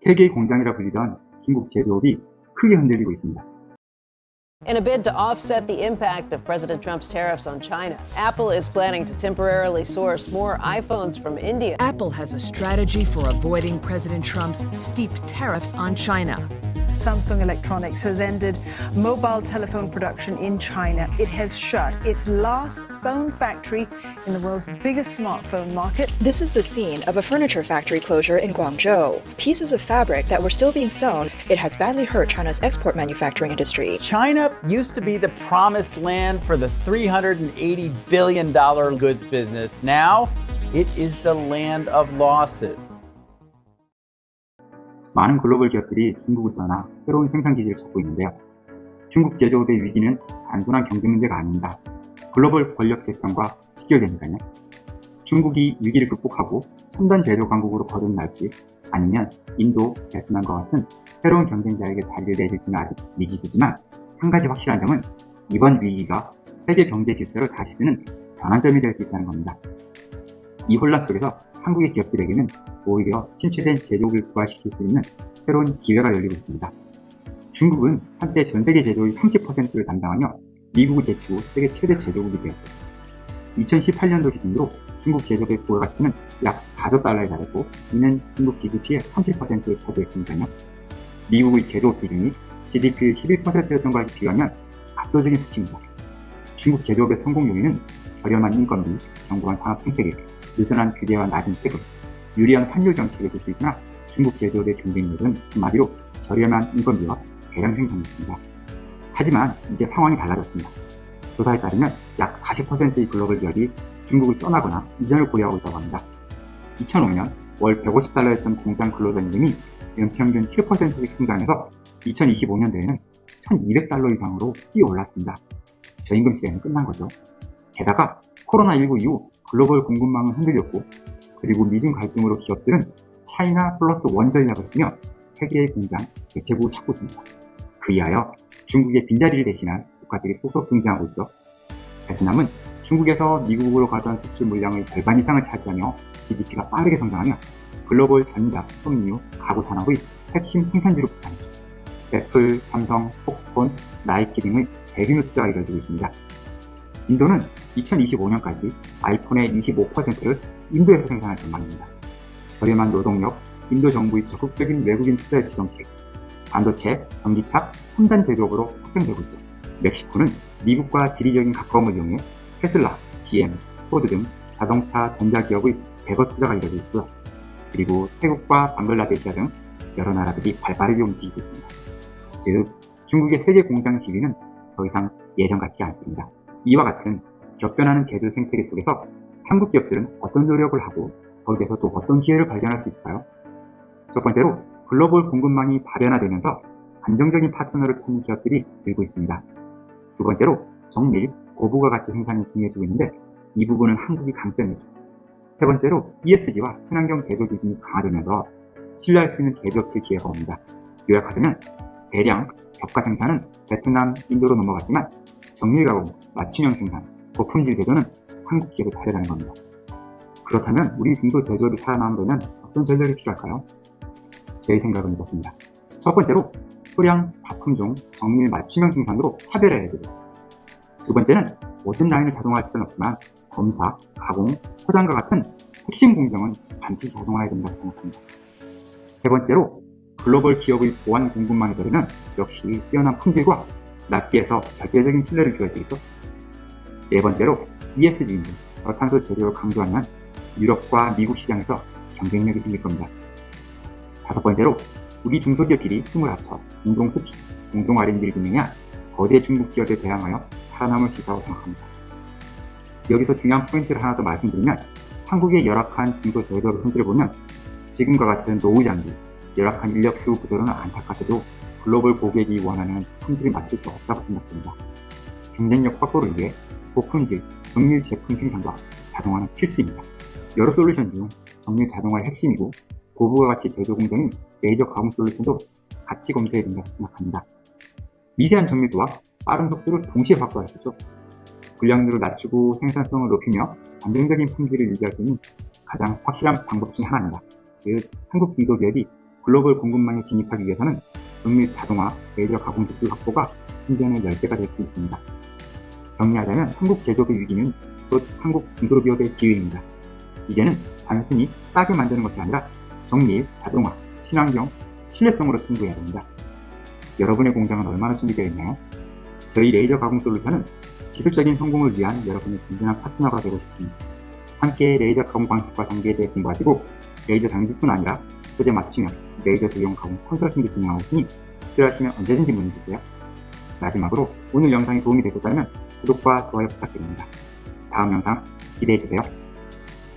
세계의 공장이라 불리던 중국 제조업이 크게 흔들리고 있습니다. In a bid to offset the impact of President Trump's tariffs on China, Apple is planning to temporarily source more iPhones from India. Apple has a strategy for avoiding President Trump's steep tariffs on China. Samsung Electronics has ended mobile telephone production in China. It has shut its last phone factory in the world's biggest smartphone market. This is the scene of a furniture factory closure in Guangzhou. Pieces of fabric that were still being sewn, it has badly hurt China's export manufacturing industry. China used to be the promised land for the $380 billion goods business. Now, it is the land of losses. 많은 글로벌 기업들이 중국을 떠나 새로운 생산 기지를 찾고 있는데요. 중국 제조업의 위기는 단순한 경제 문제가 아닙니다. 글로벌 권력 재편과 직결되니까요. 중국이 위기를 극복하고 첨단 제조 강국으로 거듭날지 아니면 인도, 베트남과 같은 새로운 경쟁자에게 자리를 내줄지는 아직 미지수지만 한 가지 확실한 점은 이번 위기가 세계 경제 질서를 다시 쓰는 전환점이 될 수 있다는 겁니다. 이 혼란 속에서 한국의 기업들에게는 오히려 침체된 제조업을 부활시킬 수 있는 새로운 기회가 열리고 있습니다. 중국은 한때 전 세계 제조업의 30%를 담당하며 미국을 제치고 세계 최대 제조국이 되었고 2018년도 기준으로 중국 제조업의 부가가치는 약 4조 달러에 달했고 이는 중국 GDP의 30%를 차지했으니까요. 미국의 제조업 비중이 GDP의 11%였던 것과 비교하면 압도적인 수치입니다. 중국 제조업의 성공 요인은 저렴한 인건비, 견고한 산업 생태계, 느슨한 규제와 낮은 세금, 유리한 환율 정책을 줄 수 있으나 중국 제조업의 경쟁력은 한마디로 저렴한 인건비와 대량 생산이었습니다. 하지만 이제 상황이 달라졌습니다. 조사에 따르면 약 40%의 글로벌 기업이 중국을 떠나거나 이전을 고려하고 있다고 합니다. 2005년 월 150달러였던 공장 근로자임금이 연평균 7%씩 성장해서 2025년도에는 1200달러 이상으로 뛰어올랐습니다. 저임금 시대는 끝난 거죠. 게다가 코로나19 이후 글로벌 공급망은 흔들렸고 그리고 미중 갈등으로 기업들은 차이나 플러스 원 전략을 쓰며 세계의 공장, 대체국을 찾고 있습니다. 그리하여 중국의 빈자리를 대신할 국가들이 속속 등장하고 있죠. 베트남은 중국에서 미국으로 가던 수출 물량의 절반 이상을 차지하며 GDP가 빠르게 성장하며 글로벌 전자, 섬유, 가구 산업의 핵심 생산지로 부상했죠. 애플, 삼성, 폭스콘, 나이키 등의 대규모 투자가 이루어지고 있습니다. 인도는 2025년까지 아이폰의 25%를 인도에서 생산할 전망입니다. 저렴한 노동력, 인도 정부의 적극적인 외국인 투자 유치 정책, 반도체, 전기차, 첨단 제조업으로 확장되고 있고 멕시코는 미국과 지리적인 가까움을 이용해 테슬라, GM, 포드 등 자동차 전자기업의 대거 투자가 이루어지고 있고요. 그리고 태국과 방글라데시아 등 여러 나라들이 발빠르게 움직이고 있습니다. 즉, 중국의 세계 공장 지위는 더 이상 예전 같지 않습니다. 이와 같은 격변하는 제조 생태계 속에서 한국 기업들은 어떤 노력을 하고 거기에서 또 어떤 기회를 발견할 수 있을까요? 첫 번째로 글로벌 공급망이 다변화되면서 안정적인 파트너를 찾는 기업들이 늘고 있습니다. 두 번째로 정밀, 고부가가치 생산이 중요해지고 있는데 이 부분은 한국이 강점이죠. 세 번째로 ESG와 친환경 제조 기준이 강화되면서 신뢰할 수 있는 제조업체 기회가 옵니다. 요약하자면 대량, 저가 생산은 베트남, 인도로 넘어갔지만 정밀 가공, 맞춤형 생산, 고품질 제조는 한국 기업의 차례라는 겁니다. 그렇다면 우리 중소 제조업이 살아남으려면 어떤 전략이 필요할까요? 제 생각은 이렇습니다. 첫 번째로 소량, 다품종, 정밀 맞춤형 생산으로 차별화해야 되고 두 번째는 모든 라인을 자동화할 필요는 없지만 검사, 가공, 포장과 같은 핵심 공정은 반드시 자동화해야 된다고 생각합니다. 세 번째로 글로벌 기업의 보안 공급망이 되려면 역시 뛰어난 품질과 납기에서 절대적인 신뢰를 줘야 되겠죠. 네 번째로 ESG인데 저탄소 제조를 강조하면 유럽과 미국 시장에서 경쟁력이 생길 겁니다. 다섯 번째로 우리 중소기업끼리 힘을 합쳐 공동 수출, 공동 R&D를 진행해야 거대 중국 기업에 대항하여 살아남을 수 있다고 생각합니다. 여기서 중요한 포인트를 하나 더 말씀드리면 한국의 열악한 중소 제조업의 현실을 보면 지금과 같은 노후 장비, 열악한 인력 수급 구조는 안타깝게도 글로벌 고객이 원하는 품질을 맞출 수 없다고 생각됩니다. 경쟁력 확보를 위해 고품질, 정밀 제품 생산과 자동화는 필수입니다. 여러 솔루션 중 정밀 자동화의 핵심이고 고부가가치 제조 공정인 레이저 가공 솔루션도 같이 검토해야 된다고 생각합니다. 미세한 정밀도와 빠른 속도를 동시에 확보할 수 있죠. 불량률을 낮추고 생산성을 높이며 안정적인 품질을 유지할 수 있는 가장 확실한 방법 중 하나입니다. 즉, 한국 중소기업이 글로벌 공급망에 진입하기 위해서는 정밀 자동화, 레이저 가공 기술 확보가 승전의 열쇠가 될 수 있습니다. 정리하자면 한국 제조업의 위기는 곧 한국 중소기업의 기회입니다. 이제는 단순히 싸게 만드는 것이 아니라 정밀, 자동화, 친환경, 신뢰성으로 승부해야 됩니다. 여러분의 공장은 얼마나 준비되어 있나요? 저희 레이저 가공 솔루션은 기술적인 성공을 위한 여러분의 든든한 파트너가 되고 싶습니다. 함께 레이저 가공 방식과 장비에 대해 공부하시고 레이저 장비뿐 아니라 소재 맞추면 레이저 도용 가공 컨설팅도 진행하고 있으니 필요하시면 언제든지 문의 주세요. 마지막으로 오늘 영상이 도움이 되셨다면 구독과 좋아요 부탁드립니다. 다음 영상 기대해주세요.